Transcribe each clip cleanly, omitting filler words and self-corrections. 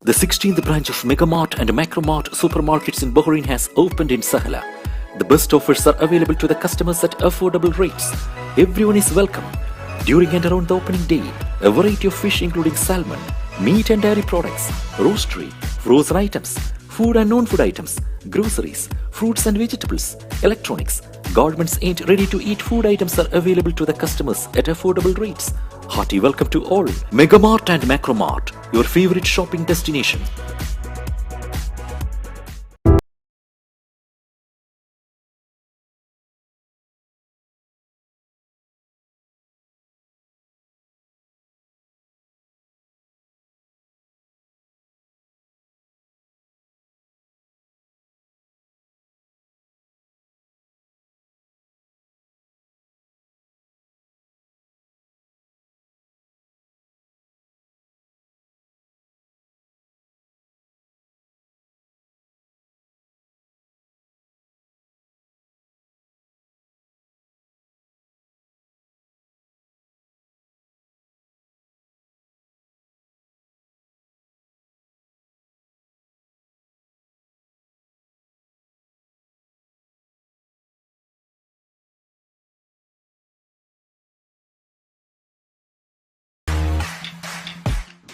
The 16th branch of Megamart and Macromart supermarkets in Bahrain has opened in Sahala. The best offers are available to the customers at affordable rates. Everyone is welcome. During and around the opening day, a variety of fish including salmon, meat and dairy products, roastery, frozen items, food and non-food items, groceries, fruits and vegetables, electronics, garments and ready-to-eat food items are available to the customers at affordable rates. Hearty welcome to all. Megamart and Macromart, your favorite shopping destination.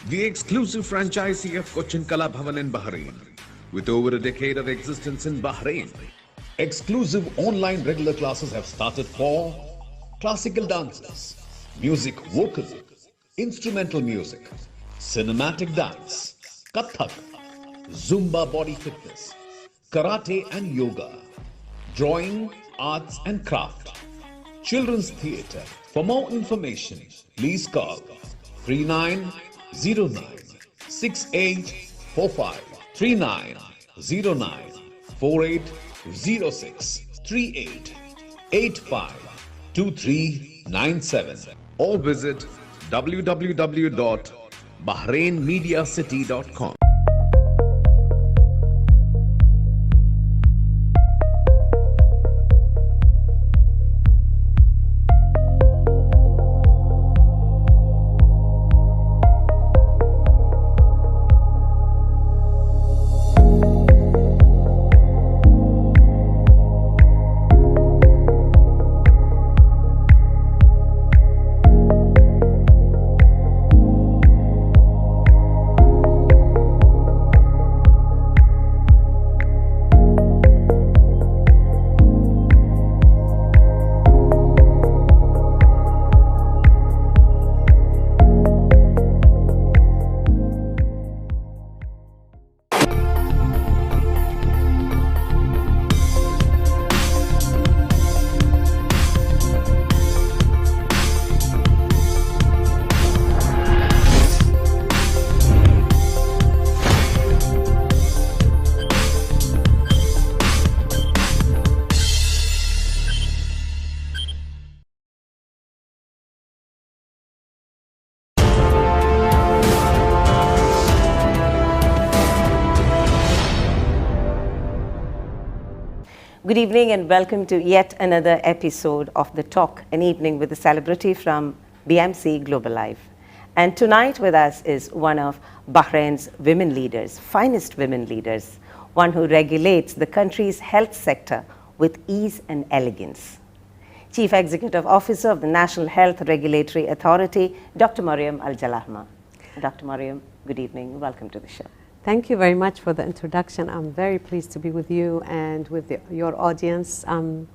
The exclusive franchisee of Cochin Kala Bhavan in Bahrain, with over a decade of existence in Bahrain. Exclusive online regular classes have started for classical dances, music vocal, instrumental music, cinematic dance, Kathak, Zumba body fitness, karate and yoga, drawing, arts and craft, children's theatre. For more information, please call 3909 6845 3909 4806 3885 2397 or visit www.bahrainmediacity.com. Good evening and welcome to yet another episode of The Talk, an evening with a celebrity from BMC Global Life. And tonight with us is one of Bahrain's women leaders, finest women leaders, one who regulates the country's health sector with ease and elegance. Chief Executive Officer of the National Health Regulatory Authority, Dr. Maryam Al Jalahma. Dr. Maryam, good evening. Welcome to the show. Thank you very much for the introduction. I'm very pleased to be with you and with your audience. I'm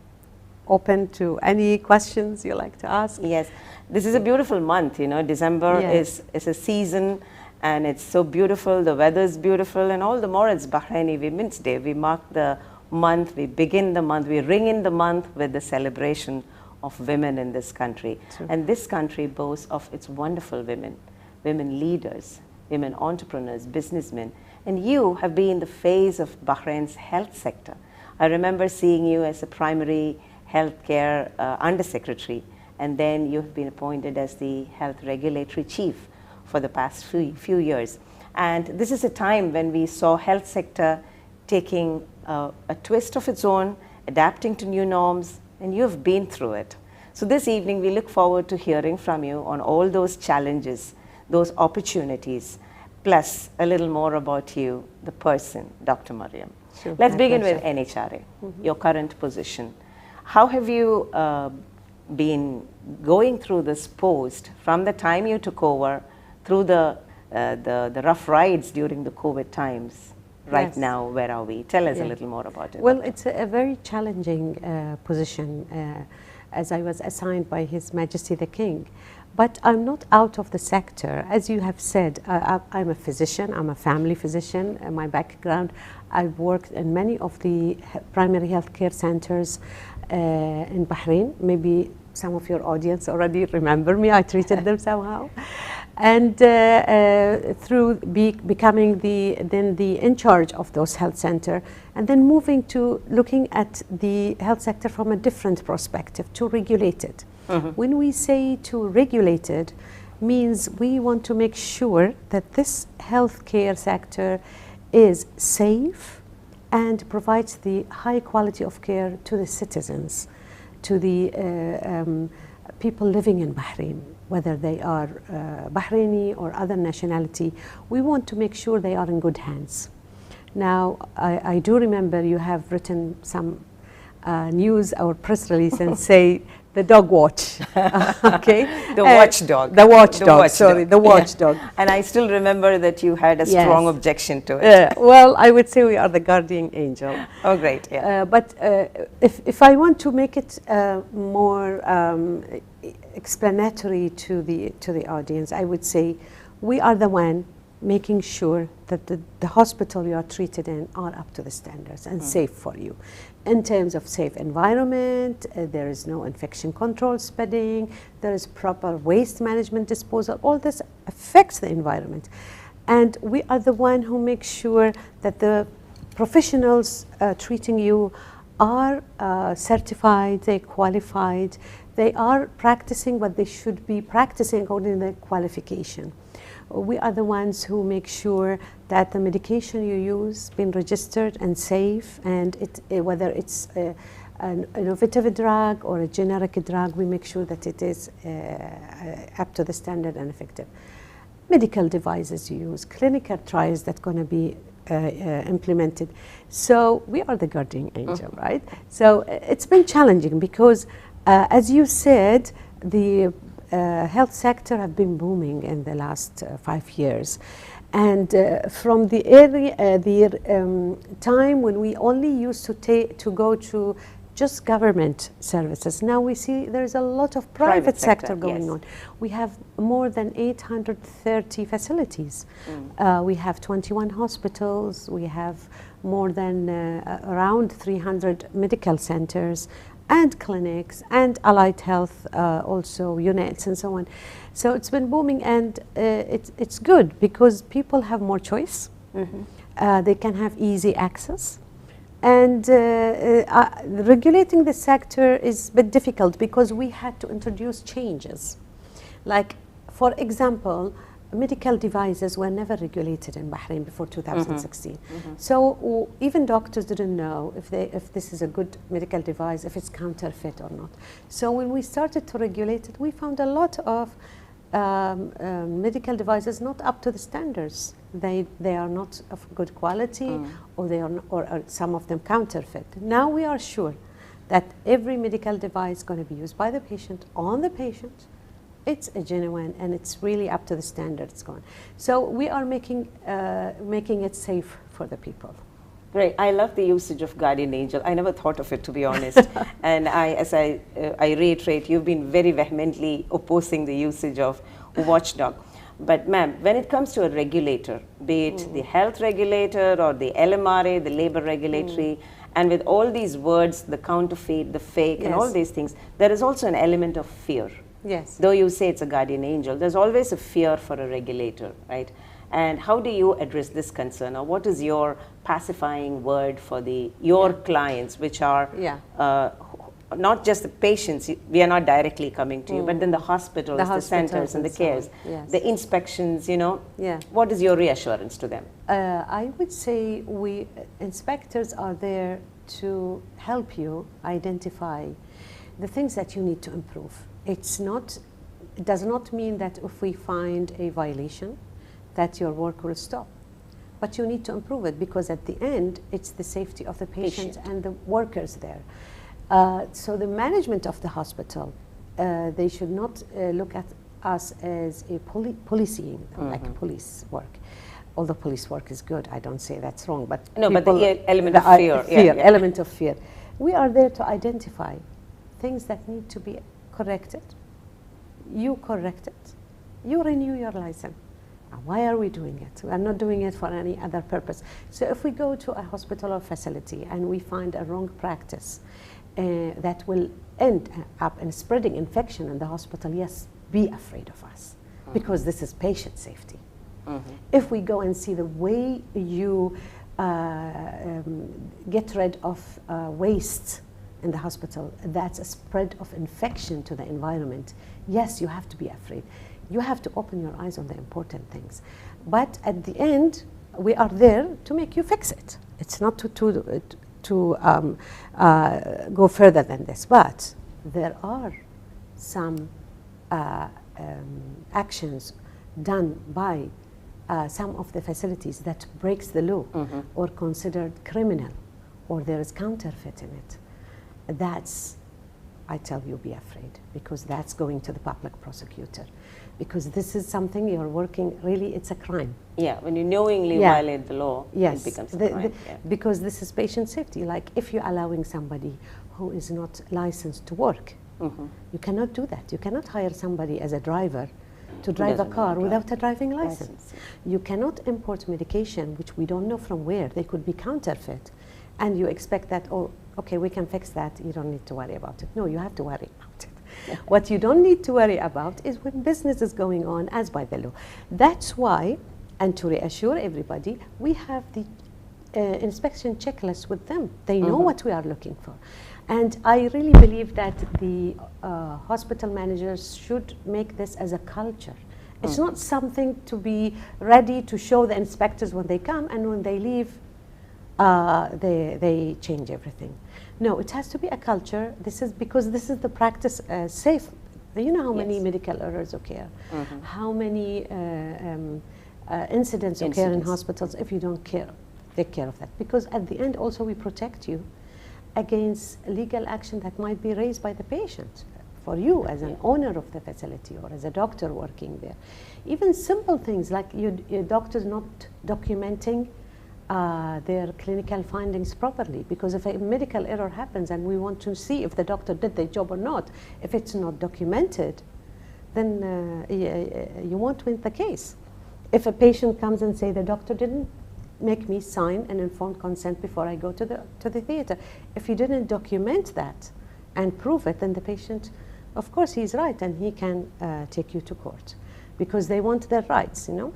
open to any questions you like to ask. Yes, this is a beautiful month, you know. December is a season and it's so beautiful, the weather is beautiful, and all the more it's Bahraini Women's Day. We mark the month, we begin the month, we ring in the month with the celebration of women in this country. True. And this country boasts of its wonderful women, women leaders, women entrepreneurs, businessmen, and you have been the face of Bahrain's health sector. I remember seeing you as a primary healthcare undersecretary, and then you have been appointed as the health regulatory chief for the past few years. And this is a time when we saw health sector taking a twist of its own, adapting to new norms, and you have been through it. So this evening we look forward to hearing from you on all those challenges, those opportunities, plus a little more about you, the person, Dr. Maryam. Sure, Let's my begin pleasure. with NHRA, your current position. How have you been going through this post from the time you took over through the rough rides during the COVID times? Right Yes. now, where are we? Tell us a Yeah. little more about it. Well, Doctor. it's a very challenging position as I was assigned by His Majesty the King. But I'm not out of the sector. As you have said, I'm a physician, I'm a family physician. My background, I've worked in many of the primary health care centers in Bahrain. Maybe some of your audience already remember me, I treated them somehow. And through becoming the in charge of those health center, and then moving to looking at the health sector from a different perspective, to regulate it. When we say to regulate it, means we want to make sure that this healthcare sector is safe and provides the high quality of care to the citizens, to the people living in Bahrain, whether they are Bahraini or other nationality. We want to make sure they are in good hands. Now, I do remember you have written some news or press release and say the dog watch, okay? The watchdog. The watchdog, sorry, the watchdog. Yeah. And I still remember that you had a Yes. strong objection to it. Well, I would say we are the guardian angel. Oh, great, yeah. But if I want to make it more explanatory to the audience, I would say we are the one making sure that the hospital you are treated in are up to the standards and safe for you. In terms of safe environment, there is no infection control spreading, there is proper waste management disposal. All this affects the environment. And we are the one who make sure that the professionals treating you are certified, they're qualified, they are practicing what they should be practicing according to their qualification. We are the ones who make sure that the medication you use been registered and safe, and whether it's an innovative drug or a generic drug, we make sure that it is up to the standard and effective. Medical devices you use, clinical trials that's going to be implemented. So we are the guardian angel, right? So it's been challenging because, as you said, the health sector have been booming in the last 5 years, and from the early time when we only used to go to just government services, now we see there's a lot of private sector going on. We have more than 830 facilities. We have 21 hospitals. We have more than around 300 medical centers and clinics and allied health also units and so on. So it's been booming, and it's good because people have more choice. They can have easy access, and regulating the sector is a bit difficult because we had to introduce changes. Like, for example, medical devices were never regulated in Bahrain before 2016. So even doctors didn't know if this is a good medical device, if it's counterfeit or not. So when we started to regulate it, we found a lot of medical devices not up to the standards. They are not of good quality, or they are or some of them counterfeit. Now we are sure that every medical device is going to be used by the patient, on the patient. It's a genuine, and it's really up to the standards going. So we are making it safe for the people. Great. I love the usage of guardian angel. I never thought of it, to be honest. And as I reiterate, you've been very vehemently opposing the usage of watchdog. But ma'am, when it comes to a regulator, be it the health regulator or the LMRA, the labor regulatory, and with all these words, the counterfeit, the fake, and all these things, there is also an element of fear. Yes. Though you say it's a guardian angel, there's always a fear for a regulator, right? And how do you address this concern, or what is your pacifying word for your clients, which are not just the patients, we are not directly coming to you, but then the hospitals, the centers and the cares, the inspections, what is your reassurance to them? I would say inspectors are there to help you identify the things that you need to improve. It does not mean that if we find a violation that your work will stop. But you need to improve it, because at the end, it's the safety of the patient and the workers there. So the management of the hospital, they should not look at us as a policing, like police work. Although police work is good, I don't say that's wrong, but no, but the element of fear, element of fear. We are there to identify things that need to be corrected. You correct it, you renew your license. Now, why are we doing it? We are not doing it for any other purpose. So if we go to a hospital or facility and we find a wrong practice that will end up in spreading infection in the hospital, yes, be afraid of us, because this is patient safety. If we go and see the way you get rid of waste in the hospital, that's a spread of infection to the environment, yes, you have to be afraid. You have to open your eyes on the important things. But at the end, we are there to make you fix it. It's not to go further than this. But there are some actions done by some of the facilities that breaks the law or considered criminal, or there is counterfeit in it. That's, I tell you, be afraid, because that's going to the public prosecutor. Because this is something you're working, really, it's a crime. Yeah, when you knowingly violate the law, yes, it becomes a crime. Because this is patient safety. Like if you're allowing somebody who is not licensed to work, you cannot do that. You cannot hire somebody as a driver to drive a car without a driving license. You cannot import medication, which we don't know from where. They could be counterfeit. And you expect that, oh, okay, we can fix that. You don't need to worry about it. No, you have to worry about it. What you don't need to worry about is when business is going on as by the law. That's why, and to reassure everybody, we have the inspection checklist with them. They know what we are looking for. And I really believe that the hospital managers should make this as a culture. It's not something to be ready to show the inspectors when they come, and when they leave, they change everything. No, it has to be a culture. This is because this is the practice safe. You know how many medical errors occur, how many incidents occur in hospitals if you don't take care of that. Because at the end also we protect you against legal action that might be raised by the patient for you as an owner of the facility or as a doctor working there. Even simple things like your doctors not documenting their clinical findings properly, because if a medical error happens and we want to see if the doctor did the job or not, if it's not documented, then you won't win the case. If a patient comes and say the doctor didn't make me sign an informed consent before I go to the theater, if you didn't document that and prove it, then the patient, of course he's right, and he can take you to court, because they want their rights, you know.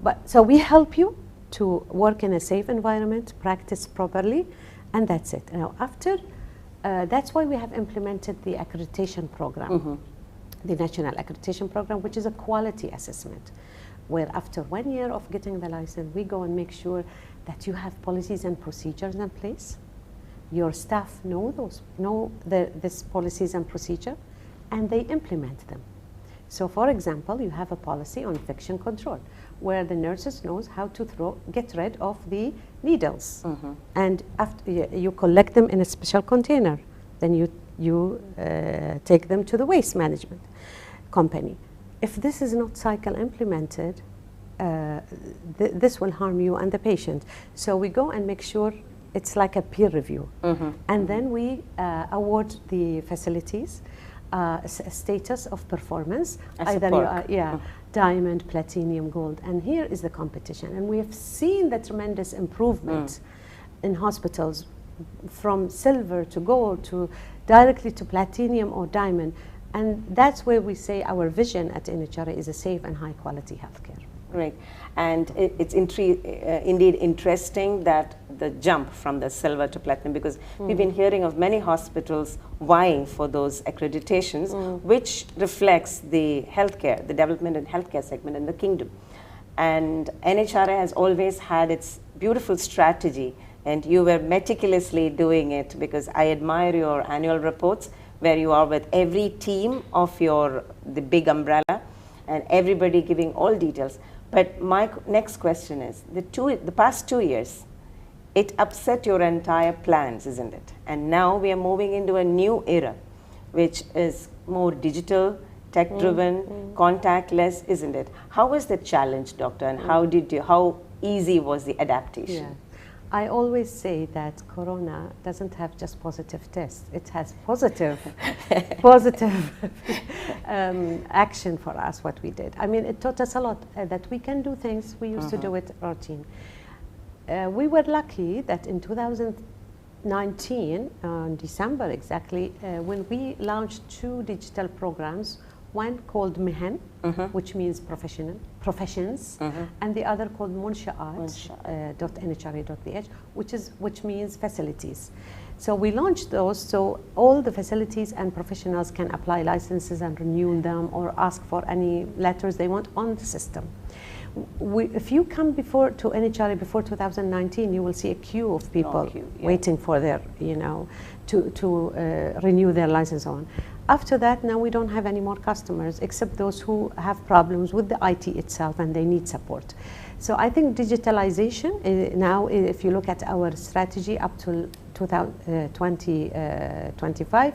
But so we help you to work in a safe environment, practice properly, and that's it. Now after, that's why we have implemented the accreditation program, the National Accreditation Program, which is a quality assessment, where after 1 year of getting the license, we go and make sure that you have policies and procedures in place. Your staff know these policies and procedure, and they implement them. So for example, you have a policy on infection control, where the nurses knows how to get rid of the needles. And after you collect them in a special container, then you take them to the waste management company. If this is not cycle implemented, this will harm you and the patient. So we go and make sure it's like a peer review. And then we award the facilities a status of performance. Either you are, diamond, platinum, gold. And here is the competition. And we have seen the tremendous improvement in hospitals from silver to gold to directly to platinum or diamond. And that's where we say our vision at NHRA is a safe and high quality healthcare. Right. And it's indeed interesting that the jump from the silver to platinum, because we've been hearing of many hospitals vying for those accreditations, which reflects the healthcare, the development and healthcare segment in the kingdom. And NHRA has always had its beautiful strategy, and you were meticulously doing it, because I admire your annual reports, where you are with every team of the big umbrella, and everybody giving all details. But my next question is, the past 2 years, it upset your entire plans, isn't it? And now we are moving into a new era, which is more digital, tech-driven, contactless, isn't it? How was the challenge, doctor, and how easy was the adaptation? Yeah. I always say that Corona doesn't have just positive tests; it has positive action for us. What we did, I mean, it taught us a lot that we can do things we used to do it routine. We were lucky that in 2019, in December exactly, when we launched 2 digital programs, one called Mihan, which means professions, and the other called Munshaat.nhra.bh, which means facilities. So we launched those so all the facilities and professionals can apply licenses and renew them or ask for any letters they want on the system. If you come to NHRA before 2019, you will see a queue of people waiting for their, to renew their license on. After that, now we don't have any more customers except those who have problems with the IT itself and they need support. So I think digitalization now, if you look at our strategy up to 2025,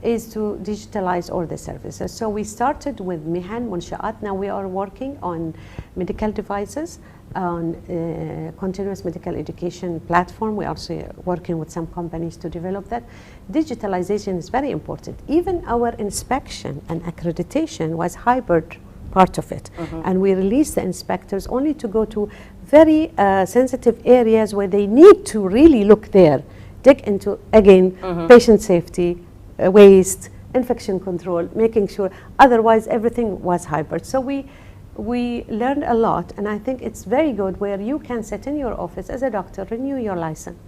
is to digitalize all the services. So we started with Mihan Munshaat. Now we are working on medical devices, on continuous medical education platform. We're also working with some companies to develop that. Digitalization is very important. Even our inspection and accreditation was hybrid part of it. And we released the inspectors only to go to very sensitive areas where they need to really look there, dig into, again, patient safety, waste, infection control, making sure, otherwise everything was hybrid. So we learned a lot, and I think it's very good where you can sit in your office as a doctor, renew your license.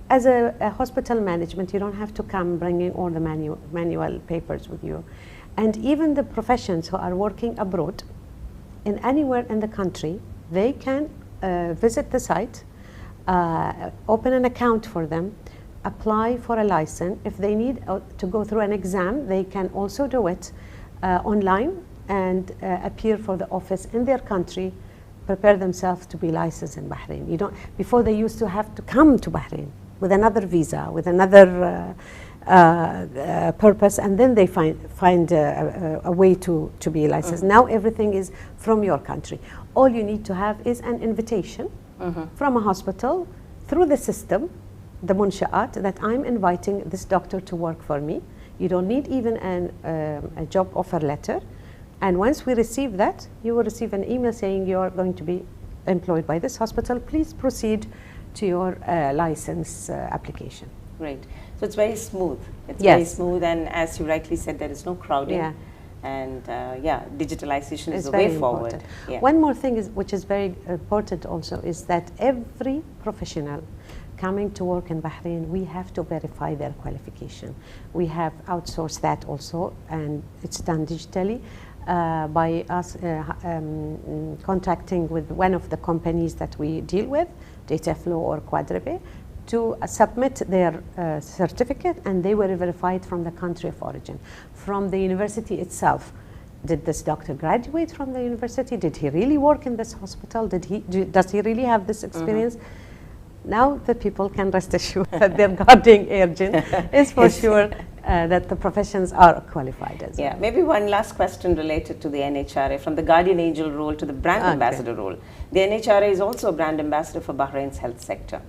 As a hospital management, you don't have to come bringing all the manual papers with you. And even the professions who are working abroad, in anywhere in the country, they can visit the site, open an account for them, apply for a license. If they need to go through an exam, they can also do it online and appear for the office in their country, prepare themselves to be licensed in Bahrain. Before they used to have to come to Bahrain with another visa, with another purpose, and then they find a way to be licensed. Now everything is from your country. All you need to have is an invitation from a hospital through the system, the Munshaat, that I'm inviting this doctor to work for me. You don't need even a job offer letter. And once we receive that, you will receive an email saying you are going to be employed by this hospital. Please proceed to your license application. Great. So it's very smooth. It's Yes. very smooth, and as you rightly said, there is no crowding. Yeah. And digitalization is the very way forward. important. Yeah. One more thing which is very important also is that every professional coming to work in Bahrain, we have to verify their qualification. We have outsourced that also, and it's done digitally by us contracting with one of the companies that we deal with, Dataflow or Quadribe, to submit their certificate, and they were verified from the country of origin, from the university itself. Did this doctor graduate from the university? Did he really work in this hospital? Does he really have this experience? Now the people can rest assured that their guardian agent is for sure that the professions are qualified as well. Maybe one last question related to the NHRA, from the guardian angel role to the brand ambassador role. The NHRA is also a brand ambassador for Bahrain's health sector.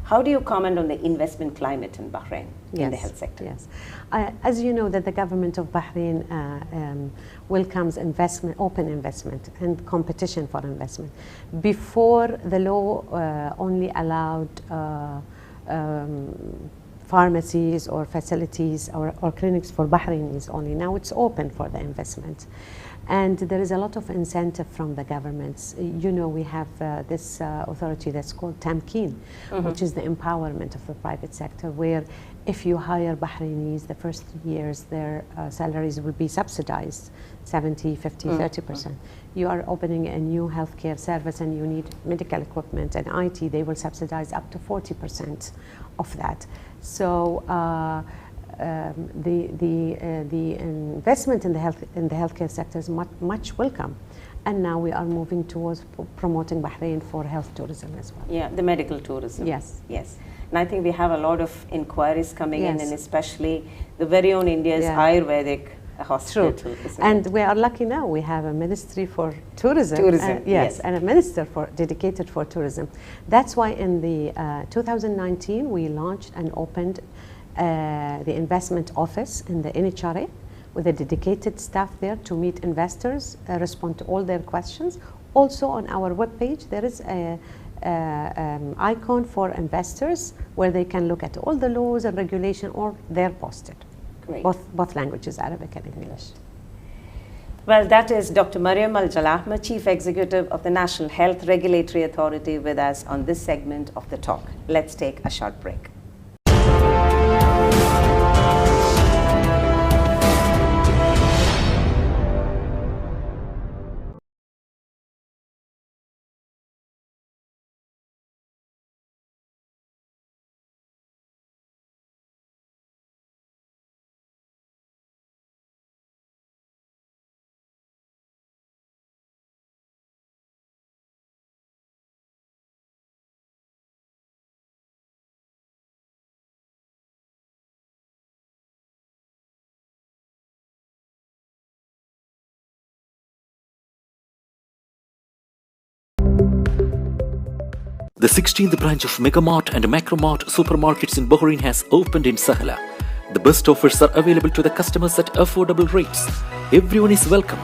How do you comment on the investment climate in Bahrain in the health sector? Yes, as you know, that the government of Bahrain welcomes investment, open investment, and competition for investment. Before, the law only allowed pharmacies or facilities or clinics for Bahrainis only. Now it's open for the investment. And there is a lot of incentive from the governments. You know, we have this authority that's called Tamkeen, which is the empowerment of the private sector, where if you hire Bahrainis, the first 3 years, their salaries will be subsidized, 70, 50, 30%. You are opening a new healthcare service and you need medical equipment and IT, they will subsidize up to 40% of that. So the investment in the healthcare sector is much welcome. And now we are moving towards promoting Bahrain for health tourism as well. Yeah, the medical tourism. Yes. Yes. And I think we have a lot of inquiries coming in, Yes. and especially the very own India's Yeah. Ayurvedic hospital. True. isn't And it? we are lucky now. We have a ministry for tourism. Tourism, Yes, yes. and a minister dedicated for tourism. That's why in the 2019 we launched and opened the investment office in the NHRA with a dedicated staff there to meet investors, respond to all their questions. Also on our webpage there is a icon for investors where they can look at all the laws and regulation, or they're posted. Great. Both languages, Arabic and English. Well, that is Dr. Maryam Al Jalahma, Chief Executive of the National Health Regulatory Authority, with us on this segment of the talk. Let's take a short break. The 16th branch of Megamart and Macromart supermarkets in Bahrain has opened in Sahla. The best offers are available to the customers at affordable rates. Everyone is welcome.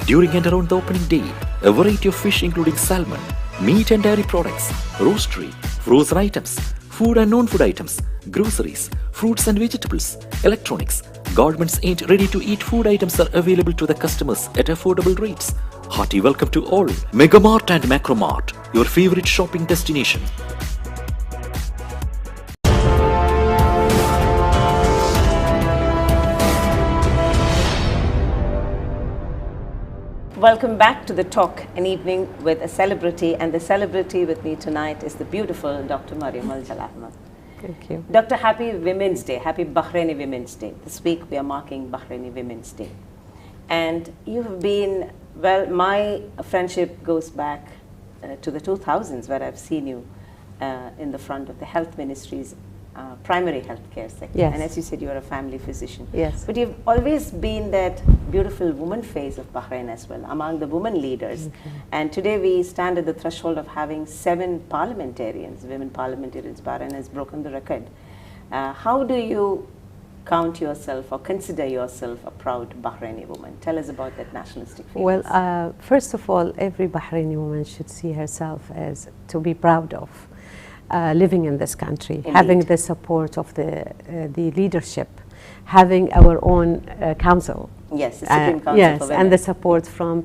During and around the opening day, a variety of fish including salmon, meat and dairy products, roastery, frozen items, food and non-food items, groceries, fruits and vegetables, electronics, garments and ready-to-eat food items are available to the customers at affordable rates. Hearty welcome to all. Megamart and Macromart, your favorite shopping destination. Welcome back to the talk, an evening with a celebrity, and the celebrity with me tonight is the beautiful Dr. Maryam Al Jalahma. Thank you. Doctor, happy Women's Day, happy Bahraini Women's Day. This week we are marking Bahraini Women's Day. And you have been, well, my friendship goes back to the 2000s, where I've seen you in the front of the health ministry's primary healthcare sector. Yes. And as you said, you are a family physician. Yes. But you've always been that beautiful woman face of Bahrain as well, among the women leaders. And today we stand at the threshold of having 7 parliamentarians, women parliamentarians. Bahrain has broken the record. How do you count yourself or consider yourself a proud Bahraini woman? Tell us about that nationalistic feeling. Well, first of all, every Bahraini woman should see herself as to be proud of living in this country, Indeed. having the support of the leadership, having our own council. Yes, the Supreme Council yes, for Women. and the support from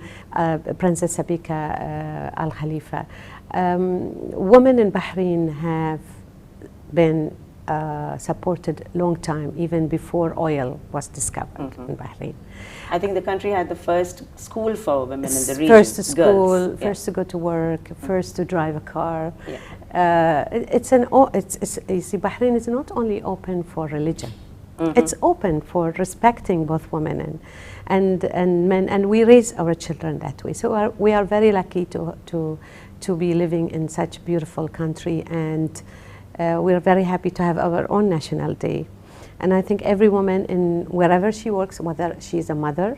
Princess Sabika Al Khalifa. Women in Bahrain have been supported long time, even before oil was discovered in Bahrain. I think the country had the first school for women in the region. First to school, girls. first to go to work, first to drive a car. Yeah. You see, Bahrain is not only open for religion. It's open for respecting both women and men, and we raise our children that way. So we are very lucky to be living in such a beautiful country, and we are very happy to have our own National Day. And I think every woman, in wherever she works, whether she's a mother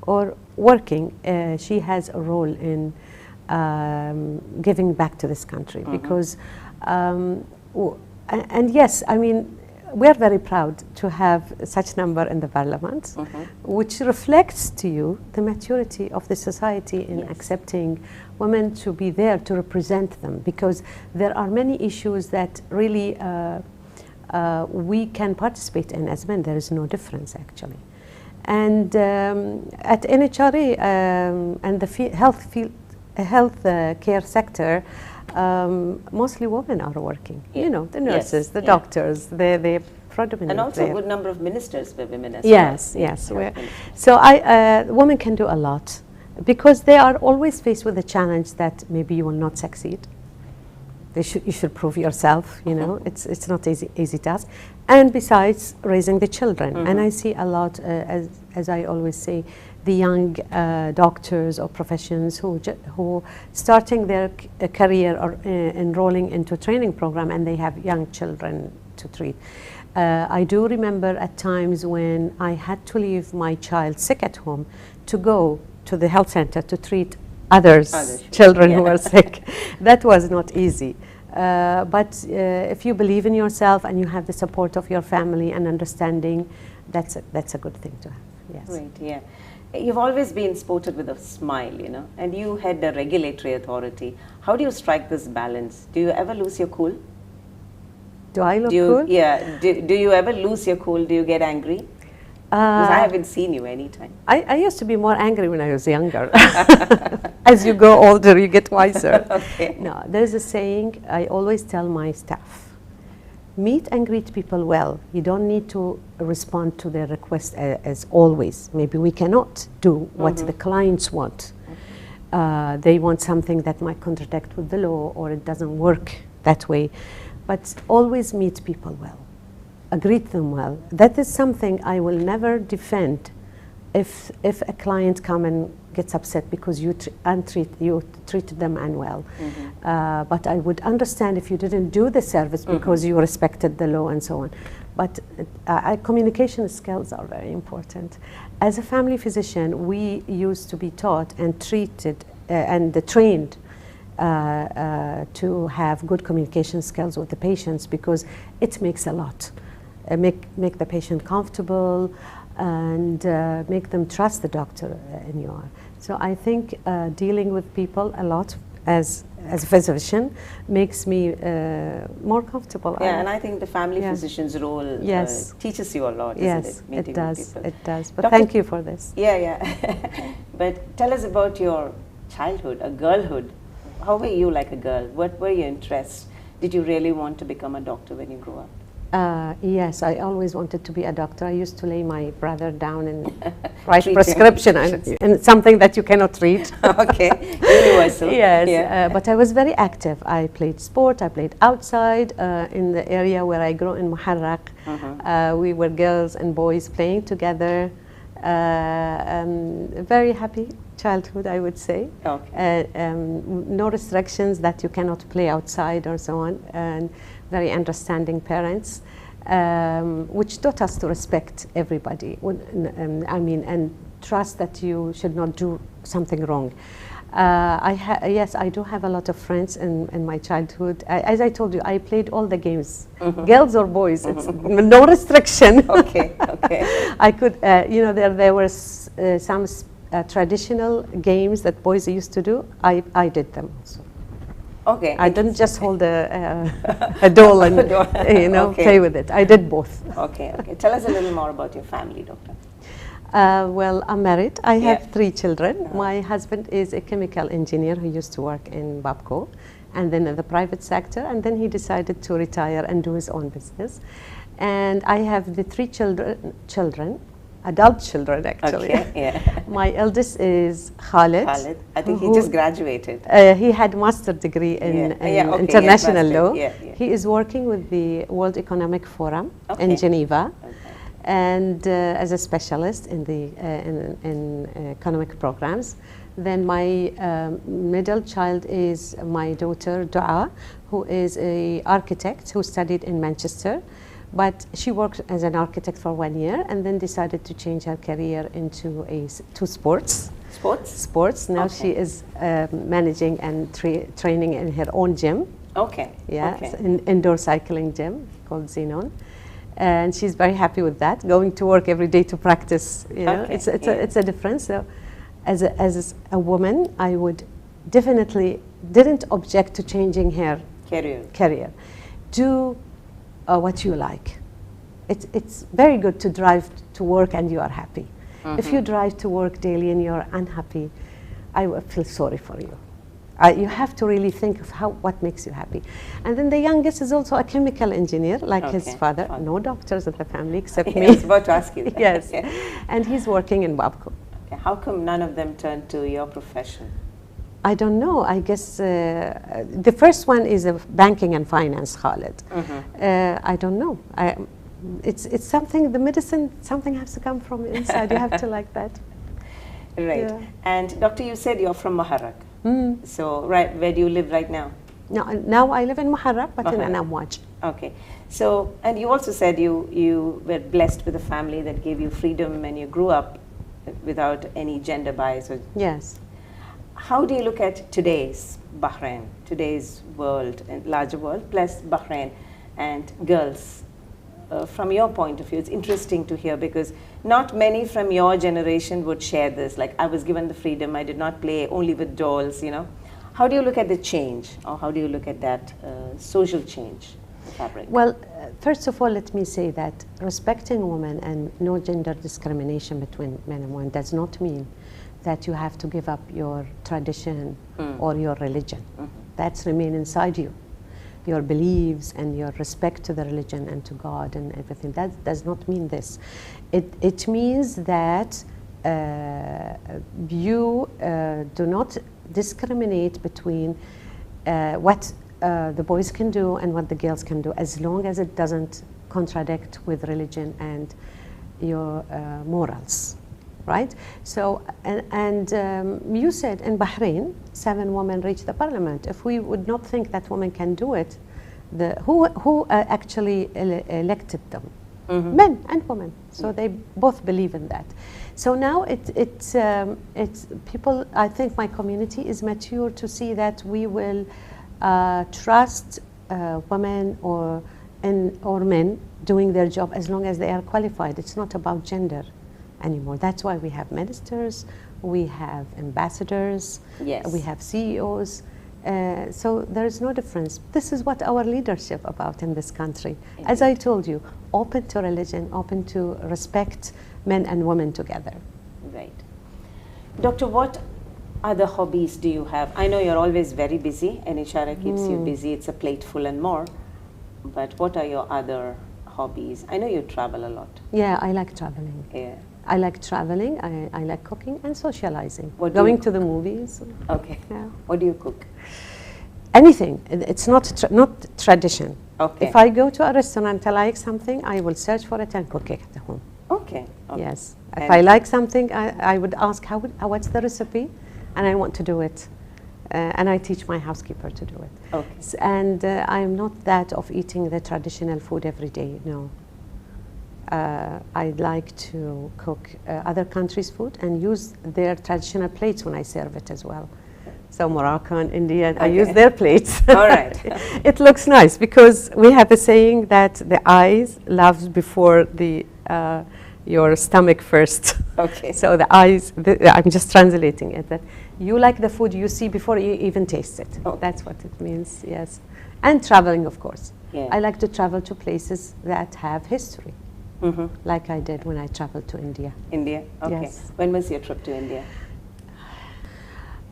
or working, she has a role in giving back to this country. Because, and yes, I mean, we are very proud to have such number in the parliament, which reflects to you the maturity of the society in accepting women to be there to represent them, because there are many issues that really we can participate in as men. There is no difference actually. And at NHRA and the health care sector, mostly women are working. You know, the nurses, the doctors, they predominantly. And also a good number of ministers were women as yes, well. Yes, so women can do a lot, because they are always faced with the challenge that maybe you will not succeed. you should prove yourself, you know, it's not easy task. And besides, raising the children. And I see a lot, as I always say, the young doctors or professions who starting their career or enrolling into a training program, and they have young children to treat. I do remember at times when I had to leave my child sick at home to go to the health center to treat others' children who were sick. That was not easy. But if you believe in yourself and you have the support of your family and understanding, that's a good thing to have. Yes. Right, yeah. You've always been sported with a smile, you know, and you head a regulatory authority. How do you strike this balance? Do you ever lose your cool? Do I look cool? Yeah. Do you ever lose your cool? Do you get angry? Because I haven't seen you anytime. I used to be more angry when I was younger. As you go older, you get wiser. Okay. No, there's a saying I always tell my staff. Meet and greet people well. You don't need to respond to their request as always. Maybe we cannot do what the clients want. They want something that might contradict with the law, or it doesn't work that way. But always meet people well. Greet them well. That is something I will never defend if a client come and gets upset because you treated them unwell. But I would understand if you didn't do the service because you respected the law and so on. But communication skills are very important. As a family physician, we used to be taught and treated and trained to have good communication skills with the patients, because it makes a lot. Make the patient comfortable and make them trust the doctor in you are. So I think dealing with people a lot as a physician makes me more comfortable. Yeah, and I think the family physician's role teaches you a lot, isn't it? Meeting it does. with people. It does. But thank you for this. Yeah, yeah. But tell us about your childhood, a girlhood. How were you like a girl? What were your interests? Did you really want to become a doctor when you grew up? Yes, I always wanted to be a doctor. I used to lay my brother down and write prescription, and it's something that you cannot read. Okay, universal. Yes, yeah. But I was very active. I played sport, I played outside in the area where I grew in Muharraq. We were girls and boys playing together. Very happy childhood, I would say. Okay. No restrictions that you cannot play outside or so on. And very understanding parents, which taught us to respect everybody. And trust that you should not do something wrong. Yes, I do have a lot of friends in my childhood. As I told you, I played all the games, girls or boys. It's no restriction. Okay, okay. I could, there were some traditional games that boys used to do. I did them also. Okay. I didn't just hold a doll and play with it. I did both. Okay, okay. Tell us a little more about your family, doctor. Well, I'm married. I have 3 children. My husband is a chemical engineer who used to work in Babco and then in the private sector, and then he decided to retire and do his own business. And I have the 3 children, adult children actually. Okay, yeah. My eldest is Khalid. Khalid, I think he just graduated. He had master's degree in international law. Yeah. He is working with the World Economic Forum in Geneva. Okay. And as a specialist in the in economic programs. Then my middle child is my daughter Dua, who is an architect who studied in Manchester, but she worked as an architect for 1 year and then decided to change her career into sports. Sports. Now she is managing and training in her own gym. Okay. Yeah, okay. An indoor cycling gym called Xenon. And she's very happy with that, going to work every day to practice. You know, Okay, it's a difference. So, as a woman, I would definitely didn't object to changing her career. Do what you like. It's very good to drive to work and you are happy. If you drive to work daily and you're unhappy, I will feel sorry for you. You have to really think of what makes you happy. And then the youngest is also a chemical engineer, like his father. No doctors in the family except me. I was about to ask you that. Yes, and he's working in Babco. Okay. How come none of them turned to your profession? I don't know. I guess the first one is banking and finance, Khalid. I don't know. It's something, the medicine, something has to come from inside. You have to like that. Right. Yeah. And doctor, you said you're from Muharraq. So, right, where do you live right now? No, now I live in Muharraq, but in Anamwaj. Okay. So, and you also said you were blessed with a family that gave you freedom and you grew up without any gender bias. Yes. How do you look at today's Bahrain, today's world, and larger world, plus Bahrain and girls? From your point of view, it's interesting to hear because not many from your generation would share this. Like, I was given the freedom, I did not play only with dolls, you know. How do you look at the change, or how do you look at that social change, fabric? Well, first of all, let me say that respecting women and no gender discrimination between men and women does not mean that you have to give up your tradition or your religion. That's remain inside you. Your beliefs and your respect to the religion and to God and everything. That does not mean this. It means that you do not discriminate between what the boys can do and what the girls can do, as long as it doesn't contradict with religion and your morals. Right? So, you said in Bahrain, 7 women reached the parliament. If we would not think that women can do it, who actually elected them? Men and women. So they both believe in that. So now it's people, I think my community is mature to see that we will trust women or men doing their job as long as they are qualified. It's not about gender anymore. That's why we have ministers, we have ambassadors, we have CEOs. So there is no difference. This is what our leadership about in this country. Indeed. As I told you, open to religion, open to respect men and women together. Right. Doctor, what other hobbies do you have? I know you're always very busy. NHRA keeps you busy. It's a plate full and more. But what are your other hobbies? I know you travel a lot. Yeah, I like traveling. Yeah. I like traveling, I like cooking and socializing. Going to the movies. Okay. Yeah. What do you cook? Anything. It's not tradition. Okay. If I go to a restaurant, I like something, I will search for it and cook it at home. Okay. Yes. If I like something, I would ask what's the recipe, and I want to do it. And I teach my housekeeper to do it. Okay. And I'm not that of eating the traditional food every day, no. I'd like to cook other countries' food and use their traditional plates when I serve it as well. So Moroccan, Indian, I use their plates. All right. It looks nice because we have a saying that the eyes loves before the your stomach first. Okay. So the eyes, I'm just translating it, that you like the food you see before you even taste it. Okay. That's what it means, yes. And traveling, of course. Yeah. I like to travel to places that have history. Like I did when I traveled to India. India? Okay. Yes. When was your trip to India?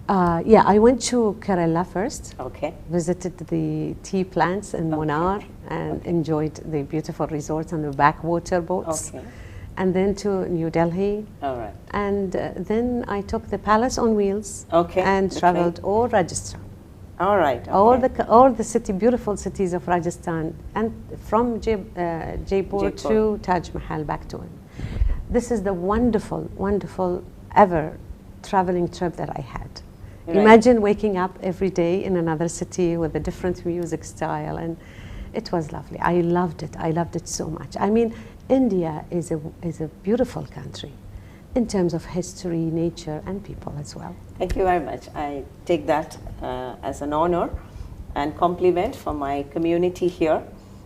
Yeah, I went to Kerala first. Okay. Visited the tea plants in Munnar and enjoyed the beautiful resorts and the backwater boats. Okay. And then to New Delhi. All right. And then I took the Palace on Wheels. Okay. And traveled all Rajasthan. All right. Okay. All the beautiful cities of Rajasthan, and from Jaipur to Taj Mahal back to it. This is the wonderful ever traveling trip that I had. Right. Imagine waking up every day in another city with a different music style, and it was lovely. I loved it. I loved it so much. I mean, India is a beautiful country in terms of history, nature, and people as well. Thank you very much. I take that as an honor and compliment for my community here,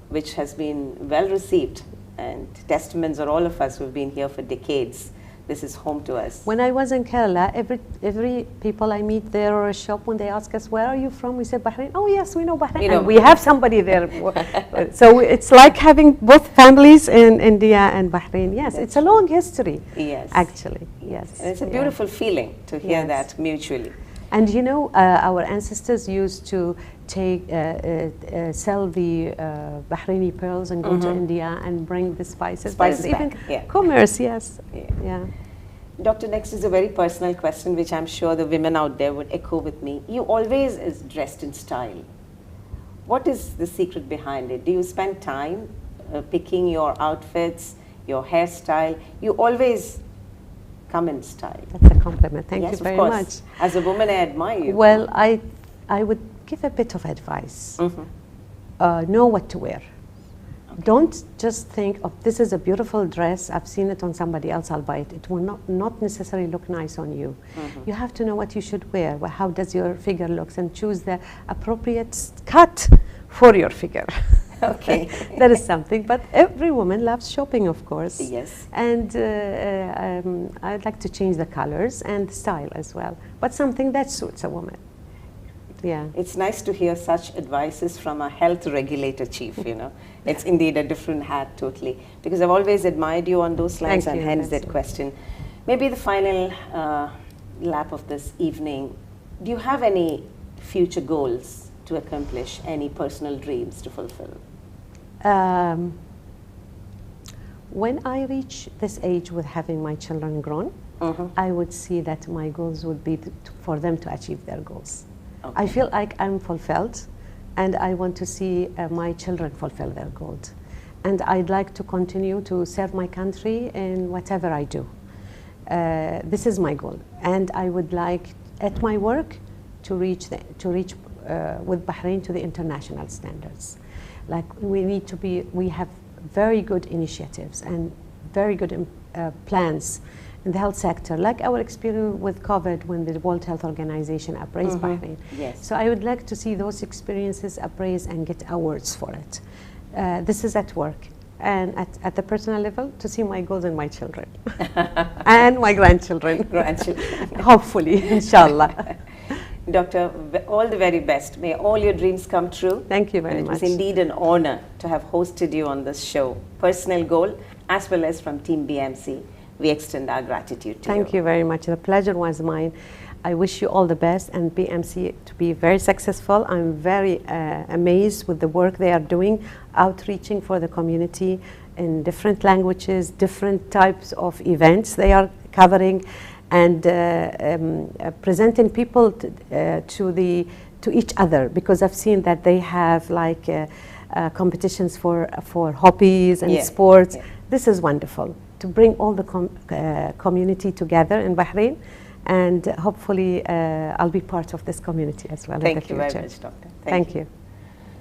which has been well received, and testaments are all of us who've been here for decades. This is home to us. When I was in Kerala, every people I meet there or a shop, when they ask us, where are you from? We say Bahrain. Oh yes, we know Bahrain. You know, and we have somebody there. So it's like having both families in India and Bahrain. Yes, it's a long history. Yes. Actually, yes. And it's a beautiful feeling to hear that mutually. And you know, our ancestors used to sell the Bahraini pearls and go to India and bring the spices. Spices even back. commerce, yes. Yeah. Doctor, next is a very personal question, which I'm sure the women out there would echo with me. You always is dressed in style. What is the secret behind it? Do you spend time picking your outfits, your hairstyle? You always come in style. That's a compliment. Thank Yes, you of very course. much. As a woman, I admire you. Well, I would give a bit of advice. Know what to wear. Don't just think of this is a beautiful dress, I've seen it on somebody else, I'll buy it. It will not necessarily look nice on you. You have to know what you should wear, how does your figure looks, and choose the appropriate cut for your figure. Okay. That is something, but every woman loves shopping, of course. Yes. And I'd like to change the colors and the style as well, but something that suits a woman. Yeah. It's nice to hear such advices from a health regulator chief, you know. It's indeed a different hat totally. Because I've always admired you on those lines, Thank and you, hence that's that it. question. Maybe the final lap of this evening, do you have any future goals to accomplish, any personal dreams to fulfill? When I reach this age with having my children grown, I would see that my goals would be for them to achieve their goals. Okay. I feel like I'm fulfilled, and I want to see my children fulfill their goals. And I'd like to continue to serve my country in whatever I do. This is my goal, and I would like, at my work, to reach with Bahrain to the international standards. Like we have very good initiatives and very good plans in the health sector, like our experience with COVID when the World Health Organization appraised Bahrain. Yes. So I would like to see those experiences appraised and get awards for it. This is at work. And at the personal level, to see my goals in my children and my grandchildren. Hopefully, inshallah. Doctor, all the very best. May all your dreams come true. Thank you very and much. It was indeed an honor to have hosted you on this show. Personal goal, as well as from Team BMC, we extend our gratitude to you. Thank you very much. The pleasure was mine. I wish you all the best and BMC to be very successful. I'm very amazed with the work they are doing, outreaching for the community in different languages, different types of events they are covering, and presenting people to each other, because I've seen that they have like competitions for hobbies and sports. This is wonderful to bring all the community together in Bahrain, and hopefully I'll be part of this community as well in the future. Thank you very much, Doctor. Thank you.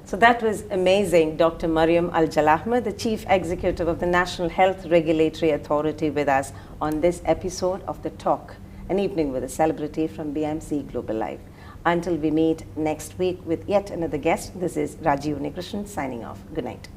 So that was amazing. Dr. Maryam Al Jalahma, the Chief Executive of the National Health Regulatory Authority, with us on this episode of The Talk, an evening with a celebrity from BMC Global Live. Until we meet next week with yet another guest, this is Raji Unnikrishnan signing off. Good night.